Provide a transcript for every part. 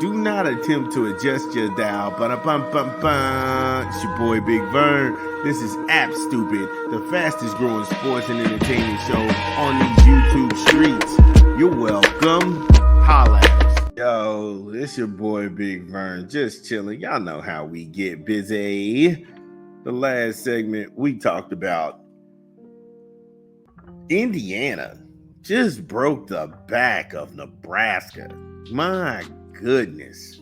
Do not attempt to adjust your dial. Ba-da-bum-bum-bum. It's your boy Big Vern. This is App Stupid, the fastest growing sports and entertainment show on these YouTube streets. You're welcome. Holla at us. Yo, it's your boy Big Vern. Just chilling. Y'all know how we get busy. The last segment we talked about Indiana just broke the back of Nebraska. My goodness.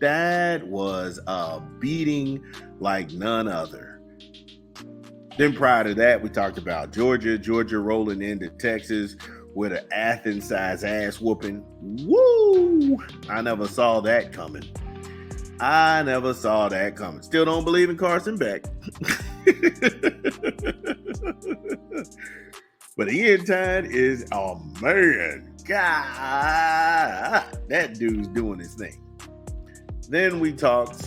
That was a beating like none other. Then prior to that, we talked about Georgia rolling into Texas with an Athens-sized ass whooping. Woo! I never saw that coming. Still don't believe in Carson Beck. But Ian Tide is a man. God, that dude's doing his thing. Then we talked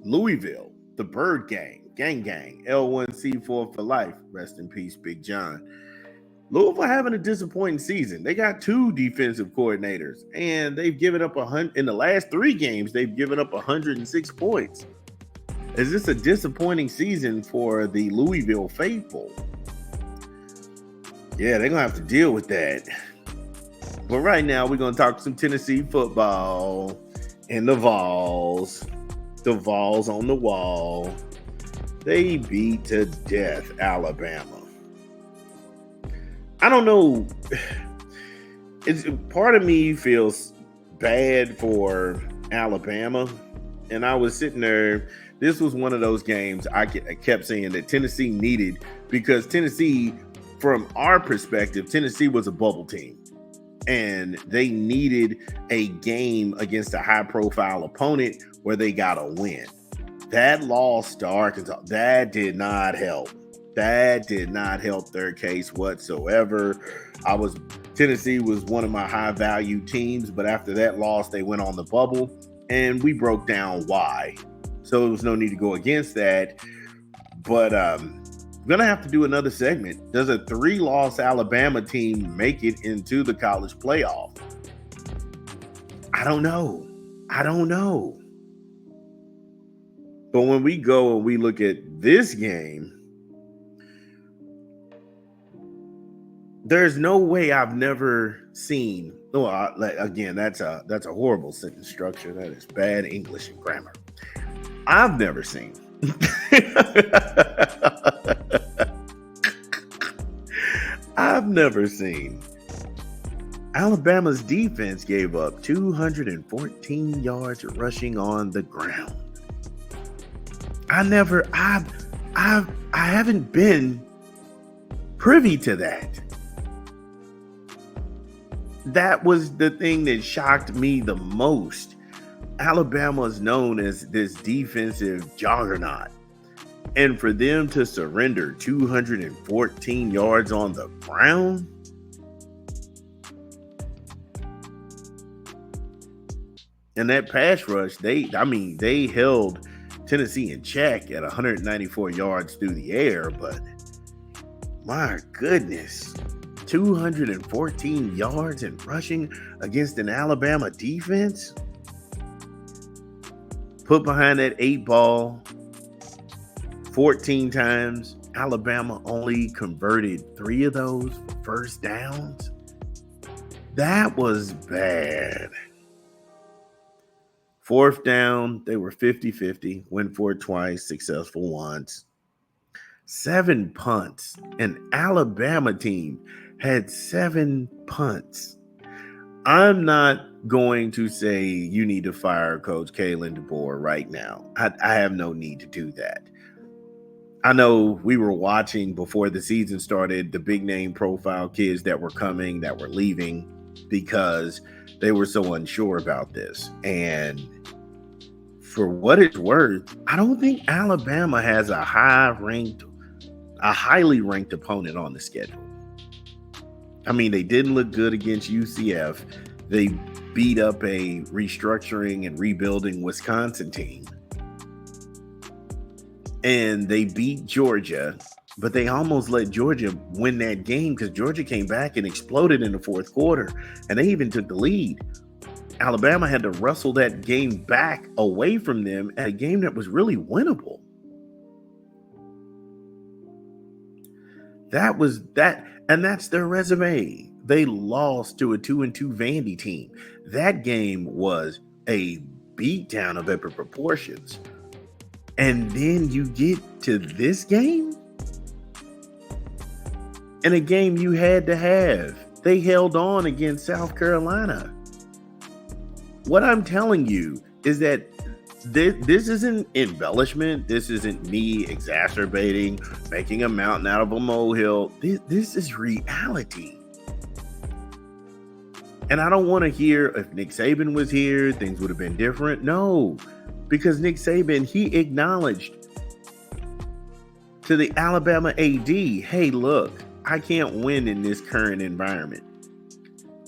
Louisville, the Bird Gang, L1C4 for life. Rest in peace, Big John. Louisville having a disappointing season. They got two defensive coordinators, and they've given up in the last 3 games. They've given up 106 points. Is this a disappointing season for the Louisville faithful? Yeah, they're gonna have to deal with that. But right now, we're gonna talk some Tennessee football and the Vols on the wall. They beat to death Alabama. I don't know. Part of me feels bad for Alabama, and I was sitting there. This was one of those games I kept saying that Tennessee needed, because Tennessee, from our perspective, Tennessee was a bubble team, and they needed a game against a high-profile opponent where they got a win. That loss to Arkansas, that did not help. That did not help their case whatsoever. Tennessee was one of my high-value teams, but after that loss, they went on the bubble, and we broke down why. So there was no need to go against that. But I'm going to have to do another segment. Does a 3-loss Alabama team make it into the college playoff? I don't know. But when we go and we look at this game, there's no way I've never seen. Again, that's a horrible sentence structure. That is bad English and grammar. I've never seen. Alabama's defense gave up 214 yards rushing on the ground. I haven't been privy to that. That was the thing that shocked me the most. Alabama is known as this defensive juggernaut. And for them to surrender 214 yards on the ground, and that pass rush, they held Tennessee in check at 194 yards through the air, but my goodness, 214 yards in rushing against an Alabama defense? Put behind that 8 ball 14 times. Alabama only converted 3 of those for first downs. That was bad. 4th down, they were 50-50. Went for it twice, successful once. 7 punts. An Alabama team had 7 punts. I'm not going to say you need to fire Coach Kalen DeBoer right now. I have no need to do that. I know we were watching before the season started the big name profile kids that were coming, that were leaving because they were so unsure about this. And for what it's worth, I don't think Alabama has a highly ranked opponent on the schedule. I mean, they didn't look good against UCF. They beat up a restructuring and rebuilding Wisconsin team. And they beat Georgia. but they almost let Georgia win that game because Georgia came back and exploded in the fourth quarter, and they even took the lead. Alabama had to wrestle that game back away from them at a game that was really winnable. That was that, and that's their resume. They lost to a 2-2 Vandy team. That game was a beatdown of epic proportions. And then you get to this game, and a game you had to have. They held on against South Carolina. What I'm telling you is that this isn't embellishment. This isn't me exacerbating, making a mountain out of a molehill. This is reality. And I don't want to hear if Nick Saban was here, things would have been different. No, because Nick Saban, he acknowledged to the Alabama AD, hey, look, I can't win in this current environment,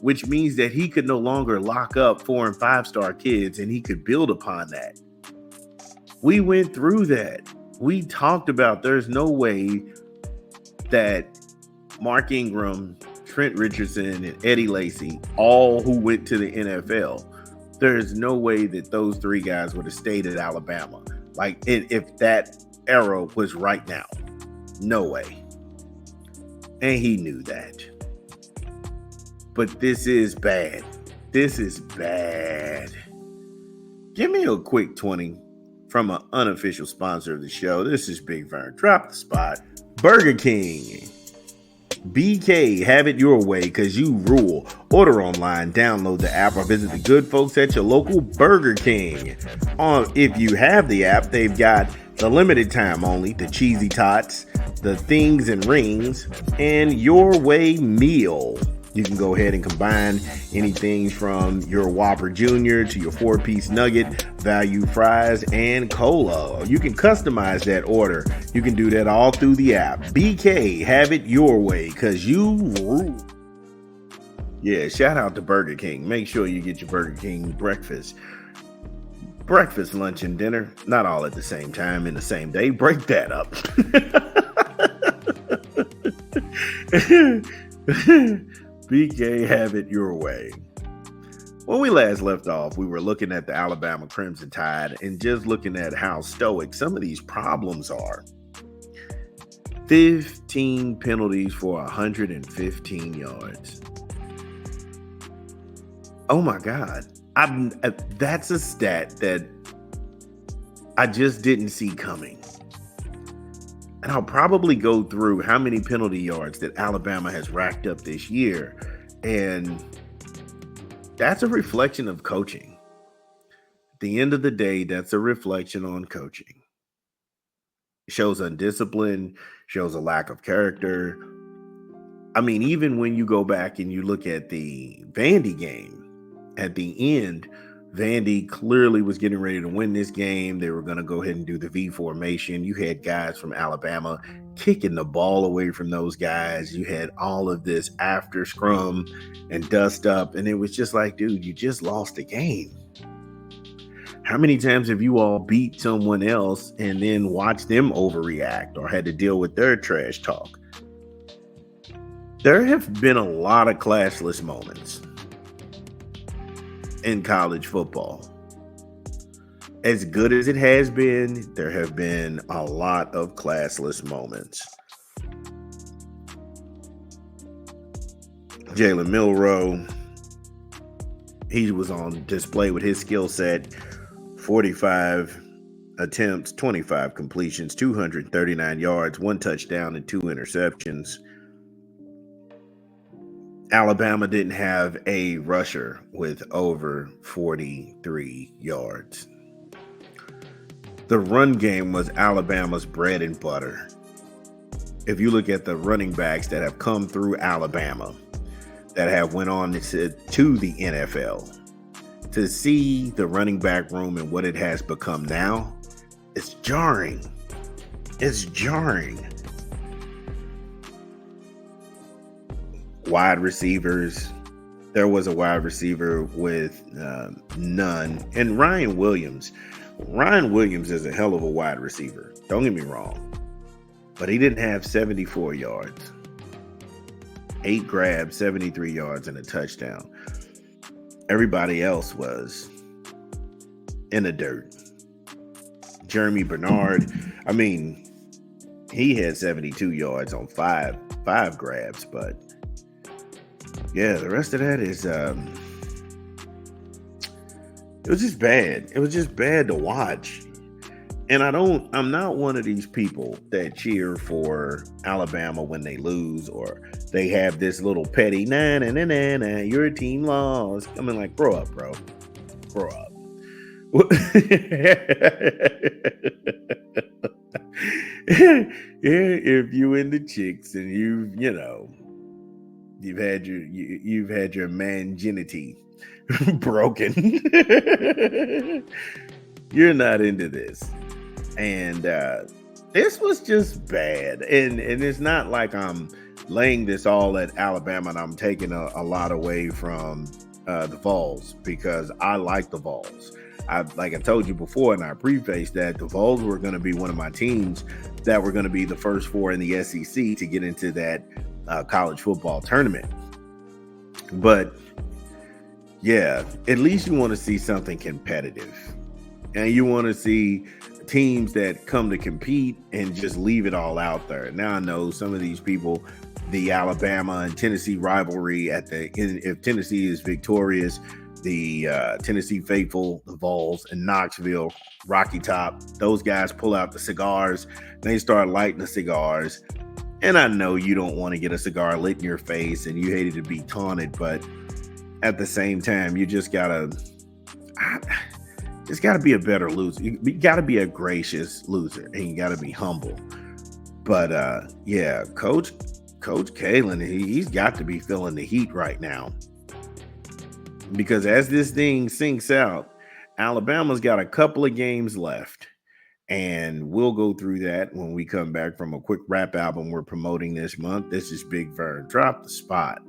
which means that he could no longer lock up 4- and 5-star kids, and he could build upon that. We went through that. We talked about there's no way that Mark Ingram, Trent Richardson, and Eddie Lacy, all who went to the NFL, there's no way that those three guys would have stayed at Alabama. Like, if that era was right now. No way. And he knew that. But this is bad. This is bad. Give me a quick 20 from an unofficial sponsor of the show. This is Big Vern. Drop the spot. Burger King. BK, have it your way because you rule. Order online, download the app, or visit the good folks at your local Burger King. If you have the app, they've got the limited time only, the cheesy tots, the things and rings, and your way meal. You can go ahead and combine anything from your Whopper Jr. to your 4-piece nugget, value fries, and cola. You can customize that order. You can do that all through the app. BK, have it your way, because you rule. Yeah, shout out to Burger King. Make sure you get your Burger King breakfast. Breakfast, lunch, and dinner, not all at the same time in the same day. Break that up. BK, have it your way. When we last left off, we were looking at the Alabama Crimson Tide and just looking at how stoic some of these problems are. 15 penalties for 115 yards. Oh my God. That's a stat that I just didn't see coming. And I'll probably go through how many penalty yards that Alabama has racked up this year. And that's a reflection of coaching. At the end of the day, that's a reflection on coaching. It shows undiscipline, shows a lack of character. I mean, even when you go back and you look at the Vandy game, at the end, Vandy clearly was getting ready to win this game. They were going to go ahead and do the V formation. You had guys from Alabama kicking the ball away from those guys. You had all of this after scrum and dust up. And it was just like, dude, you just lost the game. How many times have you all beat someone else and then watched them overreact or had to deal with their trash talk? There have been a lot of classless moments in college football. As good as it has been, there have been a lot of classless moments. Jalen Milroe, he was on display with his skill set. 45 attempts, 25 completions, 239 yards, 1 touchdown, and 2 interceptions. Alabama didn't have a rusher with over 43 yards. The run game was Alabama's bread and butter. If you look at the running backs that have come through Alabama, that have went on to the NFL, to see the running back room and what it has become now, it's jarring. It's jarring. Wide receivers. There was a wide receiver with none. And Ryan Williams. Ryan Williams is a hell of a wide receiver. Don't get me wrong. but he didn't have 74 yards. 8 grabs, 73 yards, and a touchdown. Everybody else was in the dirt. Jeremy Bernard, I mean, he had 72 yards on five grabs, but yeah, the rest of that is it was just bad. It was just bad to watch. And I'm not one of these people that cheer for Alabama when they lose, or they have this little petty, nah, nah, nah, nah, nah, your team lost. I mean, like, grow up, bro. Grow up. If you into chicks and you've had your manginity broken, you're not into this. And this was just bad. And it's not like I'm laying this all at Alabama and I'm taking a lot away from the Vols, because I like the Vols. Like I told you before, and I prefaced that the Vols were going to be one of my teams that were going to be the first 4 in the SEC to get into that college football tournament. But yeah, at least you want to see something competitive, and you want to see teams that come to compete and just leave it all out there. Now I know some of these people, the Alabama and Tennessee rivalry if Tennessee is victorious, the Tennessee faithful, the Vols in Knoxville, Rocky Top, those guys pull out the cigars. They start lighting the cigars. And I know you don't want to get a cigar lit in your face and you hated to be taunted, but at the same time, you just gotta be a better loser. You gotta be a gracious loser, and you gotta be humble. But yeah, Coach Kalen, he's got to be feeling the heat right now. Because as this thing sinks out, Alabama's got a couple of games left. And we'll go through that when we come back from a quick rap album we're promoting this month. This is Big Vern. Drop the spot.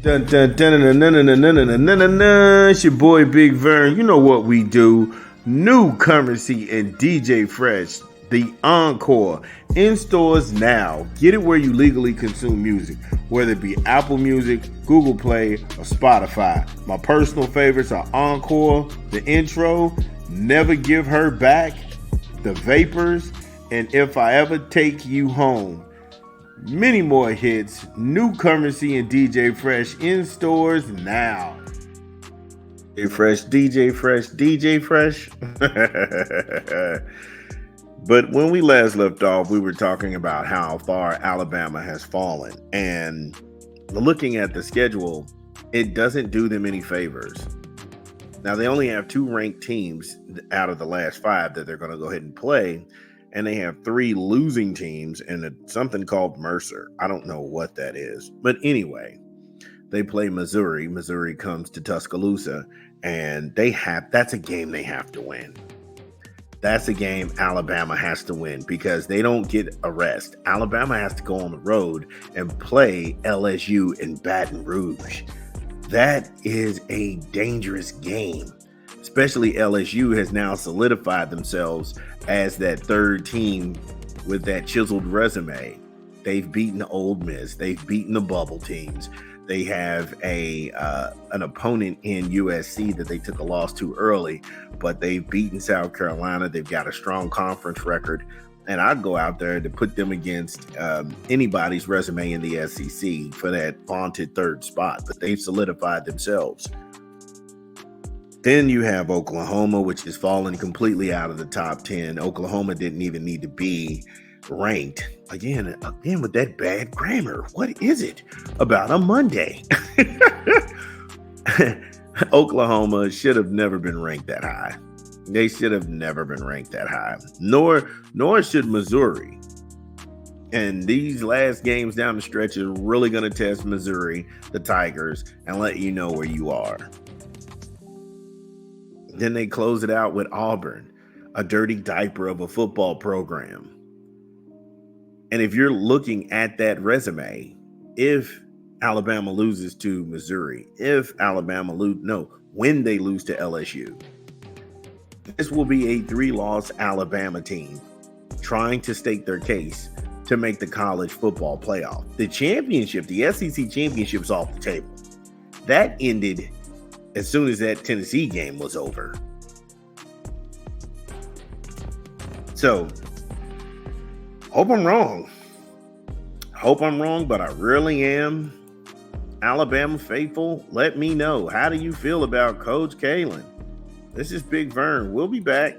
Dun, dun, dun, dun, dun, dun, dun, dun, dun, dun, dun, dun. It's your boy Big Vern. You know what we do. New Currency and DJ Fresh. The Encore. In stores now. Get it where you legally consume music, whether it be Apple Music, Google Play, or Spotify. My personal favorites are Encore, The Intro, Never Give Her Back, The Vapors, and If I Ever Take You Home. Many more hits. New Currency and DJ Fresh in stores now. DJ Fresh. But when we last left off, we were talking about how far Alabama has fallen. And looking at the schedule, it doesn't do them any favors. Now, they only have 2 ranked teams out of the last 5 that they're going to go ahead and play. And they have 3 losing teams and something called Mercer. I don't know what that is. But anyway, they play Missouri. Missouri comes to Tuscaloosa. And that's a game they have to win. That's a game Alabama has to win because they don't get a rest. Alabama has to go on the road and play LSU in Baton Rouge. That is a dangerous game, especially LSU has now solidified themselves as that 3rd team with that chiseled resume. They've beaten Ole Miss. They've beaten the bubble teams. They have an opponent in USC that they took a loss to early, but they've beaten South Carolina. They've got a strong conference record. And I'd go out there to put them against anybody's resume in the SEC for that vaunted 3rd spot, but they've solidified themselves. Then you have Oklahoma, which has fallen completely out of the top 10. Oklahoma didn't even need to be ranked. Again with that bad grammar. What is it about a Monday? Oklahoma should have never been ranked that high. They should have never been ranked that high. Nor should Missouri. And these last games down the stretch are really going to test Missouri, the Tigers, and let you know where you are. Then they close it out with Auburn, a dirty diaper of a football program. And if you're looking at that resume, if Alabama loses to Missouri, when they lose to LSU, this will be a 3-loss Alabama team trying to stake their case to make the college football playoff. The championship, the SEC championship, is off the table. That ended as soon as that Tennessee game was over. So, hope I'm wrong. But I really am. Alabama faithful, let me know. How do you feel about Coach Kalen? This is Big Vern. We'll be back.